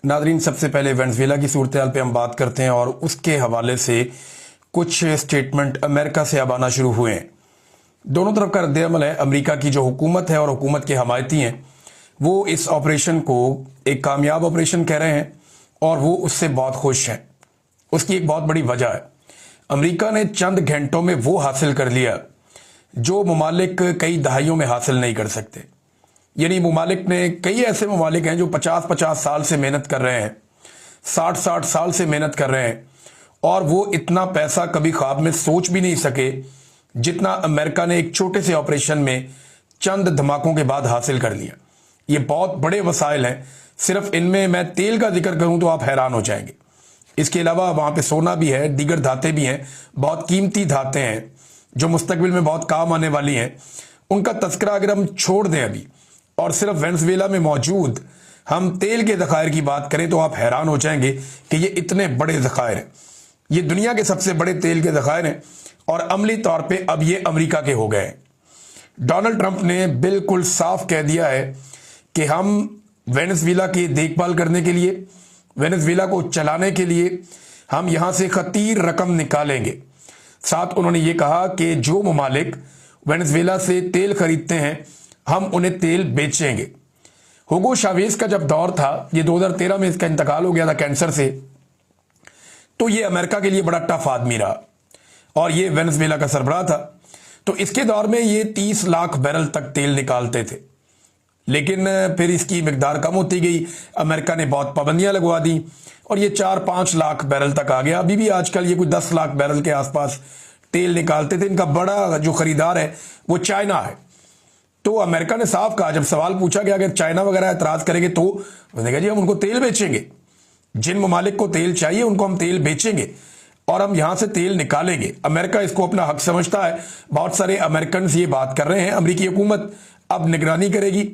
Nadreen, सबसे पहले Venezuela की सूरत हाल पे हम बात करते हैं और उसके हवाले से कुछ स्टेटमेंट अमेरिका से अब आना शुरू हुए हैं। दोनों तरफ का रद्द-ए-अमल है। अमेरिका की जो हुकूमत है और हुकूमत के हमायती हैं वो इस ऑपरेशन को एक कामयाब ऑपरेशन कह रहे हैं और वो उससे बहुत खुश हैं। उसकी एक बहुत बड़ी वजह है, अमेरिका ने चंद घंटों में वो हासिल कर लिया जो ममालिक कई दहाइयों में हासिल नहीं कर सकते। यानी ममालिक ने, कई ऐसे ममालिक हैं जो 50-50 साल से मेहनत कर रहे हैं, 60-60 साल से मेहनत कर रहे हैं और वो इतना पैसा कभी ख्वाब में सोच भी नहीं सके जितना अमेरिका ने एक छोटे से ऑपरेशन में चंद धमाकों के बाद हासिल कर लिया। ये बहुत बड़े वसाइल हैं। सिर्फ इनमें मैं तेल का जिक्र करूं तो आप हैरान हो जाएंगे। इसके अलावा वहां पे सोना भी है, दीगर धातें भी हैं, बहुत कीमती धातें हैं जो मुस्तकबिल में बहुत काम आने वाली हैं। उनका तस्करा अगर हम छोड़ दें अभी और सिर्फ वेनेजुएला में मौजूद हम तेल के ज़खायर की बात करें तो आप हैरान हो जाएंगे कि ये इतने बड़े ज़खायर हैं। ये दुनिया के सबसे बड़े तेल के ज़खायर हैं और अमली तौर पे अब ये अमेरिका के हो गए हैं। डोनाल्ड ट्रंप ने बिल्कुल साफ कह दिया है कि हम वेनेजुएला की देखभाल करने के लिए, वेनेजुएला को चलाने के लिए हम यहाँ से खतीर रकम निकालेंगे। साथ उन्होंने ये कहा कि जो ममालिक वेनेजुएला से तेल खरीदते हैं हम उन्हें तेल बेचेंगे। हुगो चावेज का जब दौर था, ये 2013 में इसका इंतकाल हो गया था कैंसर से, तो ये अमेरिका के लिए बड़ा टफ आदमी रहा और ये वेनेजुएला का सरबराह था। तो इसके दौर में ये 30 लाख बैरल तक तेल निकालते थे, लेकिन फिर इसकी मिकदार कम होती गई। अमेरिका ने बहुत पाबंदियां लगवा दी और ये 4-5 लाख बैरल तक आ गया। अभी भी आजकल ये कोई 10 लाख बैरल के आसपास तेल निकालते थे। इनका बड़ा जो खरीदार है वो चाइना है। तो अमेरिका ने साफ कहा, जब सवाल पूछा गया अगर चाइना वगैरह एतराज करेंगे तो उसने कहा जी हम उनको तेल बेचेंगे, जिन ममालिक को तेल चाहिए उनको हम तेल बेचेंगे और हम यहां से तेल निकालेंगे। अमेरिका इसको अपना हक समझता है। बहुत सारे अमेरिकन ये बात कर रहे हैं। अमेरिकी हुकूमत अब निगरानी करेगी,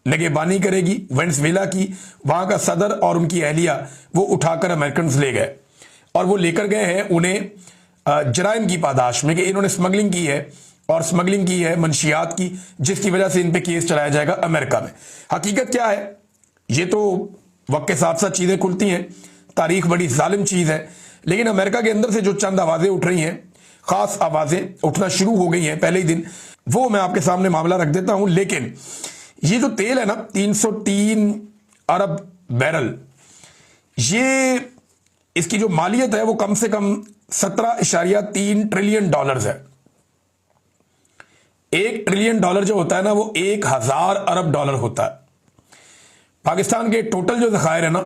निगहबानी करेगी वेनेजुएला की। वहां का सदर और उनकी अहलिया वो उठाकर अमेरिकन ले गए और वो लेकर गए हैं उन्हें जराइम की पादाश में कि इन्होंने स्मगलिंग की है और स्मगलिंग की है मंशियात की, जिसकी वजह से इन पे केस चलाया जाएगा अमेरिका में। हकीकत क्या है ये तो वक्त के साथ साथ चीजें खुलती हैं। तारीख बड़ी जालिम चीज है, लेकिन अमेरिका के अंदर से जो चंद आवाजें उठ रही हैं, खास आवाजें उठना शुरू हो गई हैं पहले ही दिन, वो मैं आपके सामने मामला रख देता हूं। लेकिन ये जो तेल है ना 303 अरब बैरल, ये इसकी जो मालियत है वो कम से कम 17.3 ट्रिलियन डॉलर्स है। 1 ट्रिलियन डॉलर जो होता है ना वो 1000 अरब डॉलर होता है। पाकिस्तान के टोटल जो ज़खायर है ना